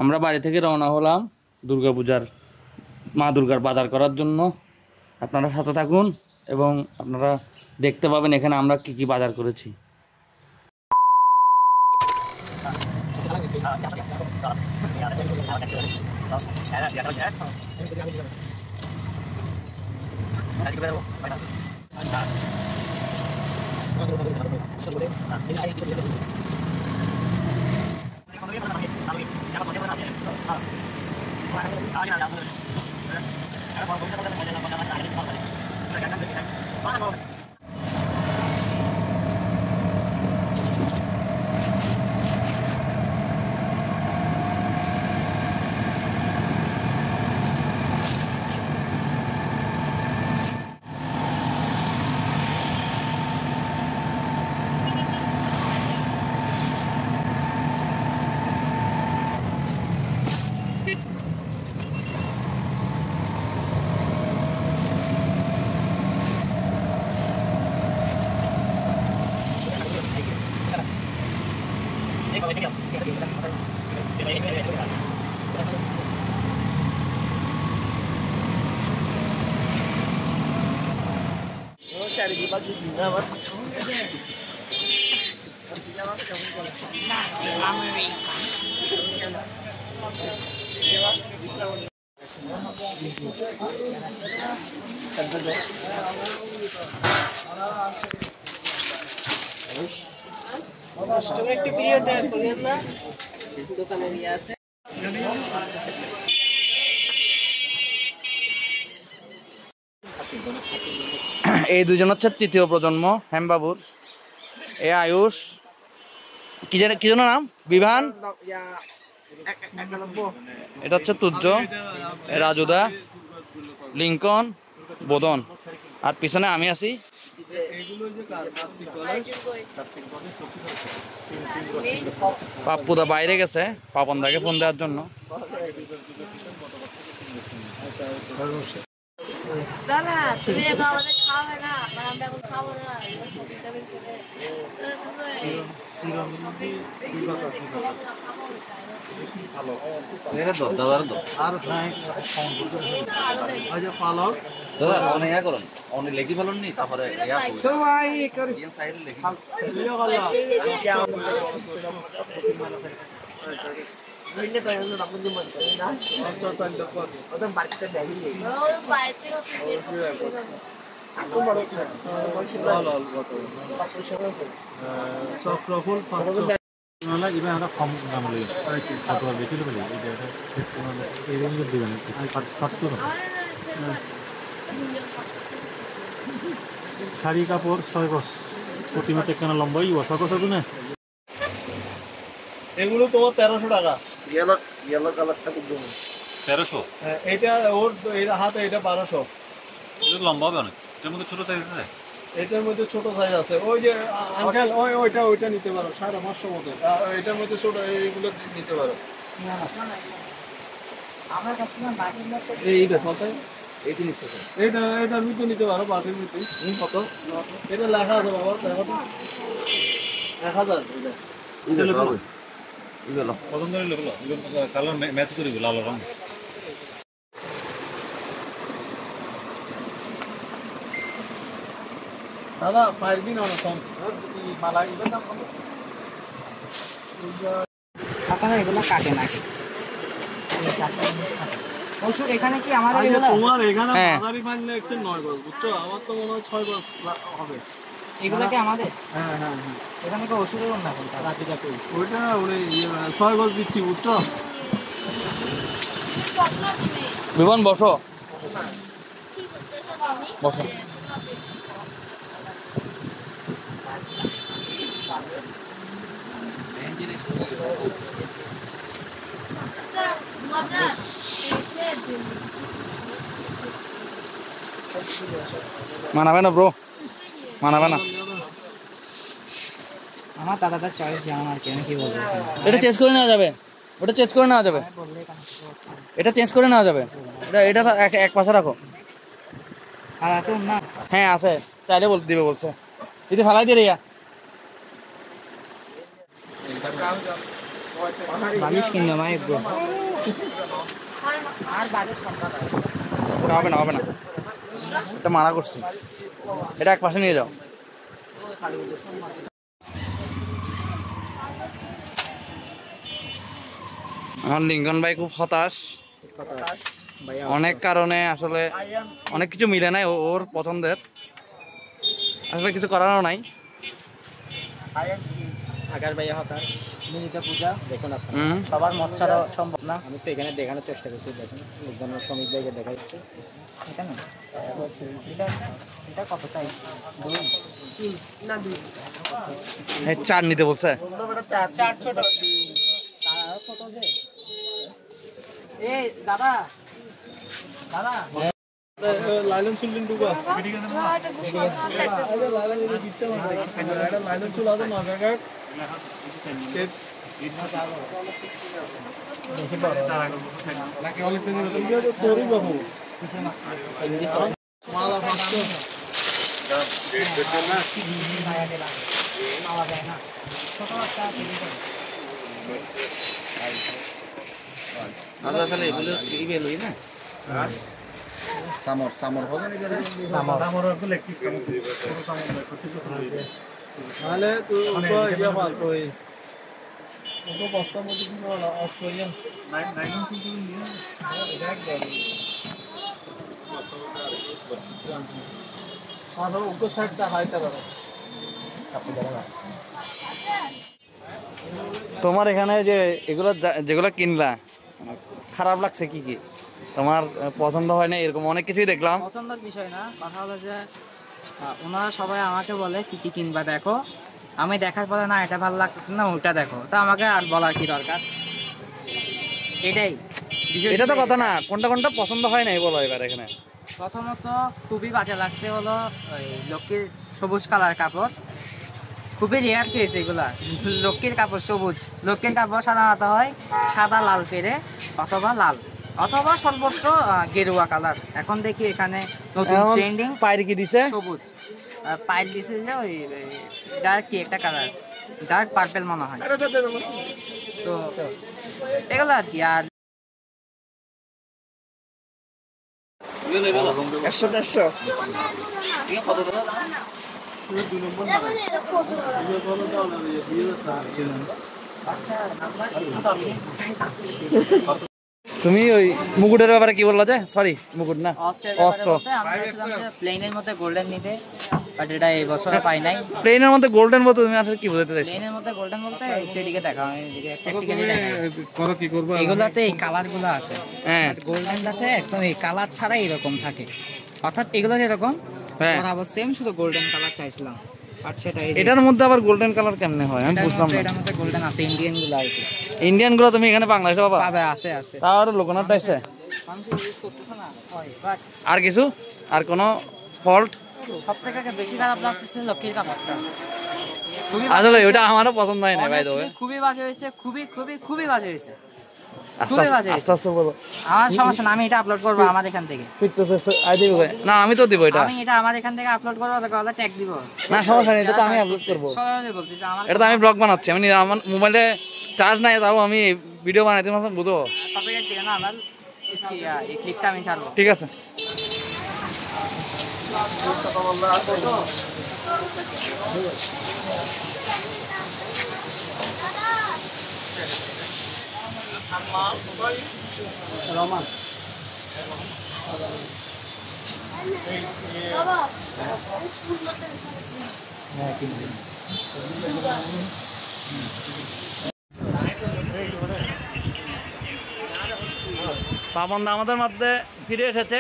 আমরা বাড়ি থেকে রওনা হলাম দুর্গাপূজার মা দুর্গার বাজার করার জন্য। আপনারা সাথে থাকুন এবং আপনারা দেখতে পাবেন এখানে আমরা কি কি বাজার করেছি। এই দুজন হচ্ছে তৃতীয় প্রজন্ম হেমবাবুর। এ আয়ুষ, কি যেন নাম, বিভান, এটা হচ্ছে তুর্য, রাজুদা, লিঙ্কন, বোদন, আর পিছনে আমি আছি। পাপ্পুদা বাইরে গেছে পাপনদাকে ফোন দেওয়ার জন্য। দাদা তুমি আমাদের খাওয়াবে না, আমরা এখন খাবো না। লেখি ফেলুন নি তারপরে শাড়ি কাপড় 6 গজ প্রতি মিটার কেন লম্বা ই বসা কথা তো না। এগুলো তোমার 1300 টাকা। ইয়েলো কালারটা খুব 1300। এটা ওর এটা হাতে, এটা 1200। এটা লম্বা হবে অনেক। এর মধ্যে ছোট সাইজ আছে, এটার মধ্যে ছোট সাইজ আছে। ওই যে আঙ্কেল ওইটা নিতে পারো 550 মতো। এটার মধ্যে ছোট এইগুলো নিতে পারো। আমার কাছে না বাটির মতো এইটা কত? এই জিনিসটা এটার মধ্যে নিতে পারো, বাটির মধ্যে। কত? এটা লেখা আছে বাবা, দেখো তো 1000 এটা। এগুলো পছন্দ হইলো, এগুলো কালার ম্যাচ করে লাল রং। দাদা পারবি না কম মালা এগুলো দাম কত? আপনারা এগুলো কাটে নাকি ওষুধ এখানে কি আমাদের আচ্ছা, এগুলো তোমার এখানে হ্যাঁ। মাদারি ফাইন লাগছে 9 গজ, বুঝছো? আমার তো মনে হয় 6 গজ হবে। এগুলো কি আমাদের? হ্যাঁ হ্যাঁ হ্যাঁ, এখানে কি ওষুধের অন্য কোনটা রাজুটা কই? ওইটা ওই 6 গজ দিচ্ছি, বুঝছো? বিমান বসো বসো। মানাবে না ব্রো, মানাবে না। আমার দাদাটার চয়েস যেমন আর কি, আমি কি বলবো। এটা চেঞ্জ করে নেওয়া যাবে, ওটা চেঞ্জ করে নেওয়া যাবে, এটা চেঞ্জ করে নেওয়া যাবে। এটা এক পাশে রাখো। আর আছে না? হ্যাঁ আছে, চাইলে দিবে বলছে। যদি ফালাই দিয়ে রিয়া বালিশ কিনে মাই ব্রো আর বাজেট কম হবে না এটা মানা করছি, এটা এক পাশে নিয়ে যাও। আমার লিঙ্কন ভাই খুব হতাশ, অনেক কারণে আসলে অনেক কিছু মিলে নাই ওর পছন্দের, আসলে কিছু করারও নাই। আগার ভাইয়া হতাশ মিনিটা পূজা দেখুন আপনারা সবার মত ছাড়া সম্ভব না। আমি তো এখানে দেখানোর চেষ্টা করছি, দেখুন একদম শ্রমিক ভাইকে দেখা যাচ্ছে এখানে। এটা কত চাই? 3 না 2? 4 নিতে বলছে। 4 ছোট ছোট যে এই দাদা লাইলন চুল ডুবা লাইলন চুল আছে না জায়গা মালা ফাঁসতো আসলে এগুলো ইবেলই না, সামর হবে না, নাহলে তুই ইয়া পাল কই ওটো বস্তার মধ্যে কি বলা অস্ট্রেলিয়ান নাইলন চুল নিয়ে এটা একদম আরো ওকে সাইডটা হাইটা দাও। তোমার এখানে যে এগুলো যেগুলো কিনলা খারাপ লাগছে কি কি? তোমার পছন্দ হয় না এরকম অনেক কিছুই দেখলাম। পছন্দের বিষয় না, কথা হলো যে ওনারা সবাই আমাকে বলে কি কি কিনবা দেখো, আমি দেখার পরে না এটা ভালো লাগতেছে না ওটা দেখো, তা আমাকে আর বলার কি দরকার? এটাই এটা তো কথা না, কোনটা পছন্দ হয় না বলো এবার এখানে। প্রথমত খুবই বাজে লাগছে হলো ওই লক্ষ্মীর সবুজ কালার কাপড়, খুবই রেয়ার কেস এগুলা। লক্ষ্মীর কাপড় সবুজ, লক্ষ্মীর কাপড় সাধারণত হয় সাদা লাল পেরে অথবা লাল অথবা সর্বোচ্চ গেরুয়া কালার। এখন দেখি এখানে নতুন ট্রেন্ডিং পায়ের কি দিছে সবুজ, পাইল দিছে যে ওই ডার্ক কি একটা কালার, ডার্ক পার্পেল মনে হয়। তো এগুলো আর কি। আর 100-150 তুমি ওই মুকুটের ব্যাপারে কি বললা? যে সরি মুকুট না, অস্ত্র। প্লেনের মধ্যে গোল্ডেন নিতে, বাট এটা এই বছরে পাই নাই। প্লেনের মধ্যে গোল্ডেন বলতে তুমি আসলে কি বোঝাতে চাইছো? প্লেনের মধ্যে গোল্ডেন বলতে এদিকে দেখা হয়, এদিকে প্র্যাকটিক্যালি দেখা করো কি করব। এগুলাতে এই কালারগুলো আছে, হ্যাঁ গোল্ডেনটাতে একদম এই কালার ছাড়া এরকম থাকে, অর্থাৎ এগুলো যেরকম ওরা আবার সেম শুধু গোল্ডেন কালার চাইছিলাম। আর সেটা এটার মধ্যে আবার গোল্ডেন কালার কেমনে হয় আমি বুঝলাম না। এটার মধ্যে গোল্ডেন আছে, ইন্ডিয়ান গুলো আর কি। ইন্ডিয়ান গুলো তুমি এখানে বাংলাদেশে পাবা? পাবে, আছে আছে। তার লোকনাথ আছে মানুষ ইউজ করতেছে না হয়, বাট আর কিছু আর কোনো ফল্ট? সবথেকে বেশি খারাপ লাগতেছে লক্ষ্মীর কাপড়টা, আসলে ওটা আমারও পছন্দ হয় না ভাই। তবে খুবই বাজে হয়েছে, খুবই খুবই খুবই বাজে হয়েছে। আস্তে আস্তে বলো। আমার সমস্যা না, আমি এটা আপলোড করবো আমার এখান থেকে। না আমি তো দিব এটা, আমি এটা আমার এখান থেকে আপলোড করবো, তাহলে ট্যাগ দিব। না সমস্যা নেই, এটা তো আমি আপলোড করবো। সরাসরি বলতেছি আমার এটা তো আমি ব্লগ বানাচ্ছি, আমি আমার মোবাইলে চার্জ নাই, তাও আমি ভিডিও বানাইতে বুঝো। কপিরাইট দিও না, আমার এই ক্লিপটা আমি ছাড়বো। ঠিক আছে। বাবা পাবন্দা আমাদের মধ্যে ফিরে এসেছে।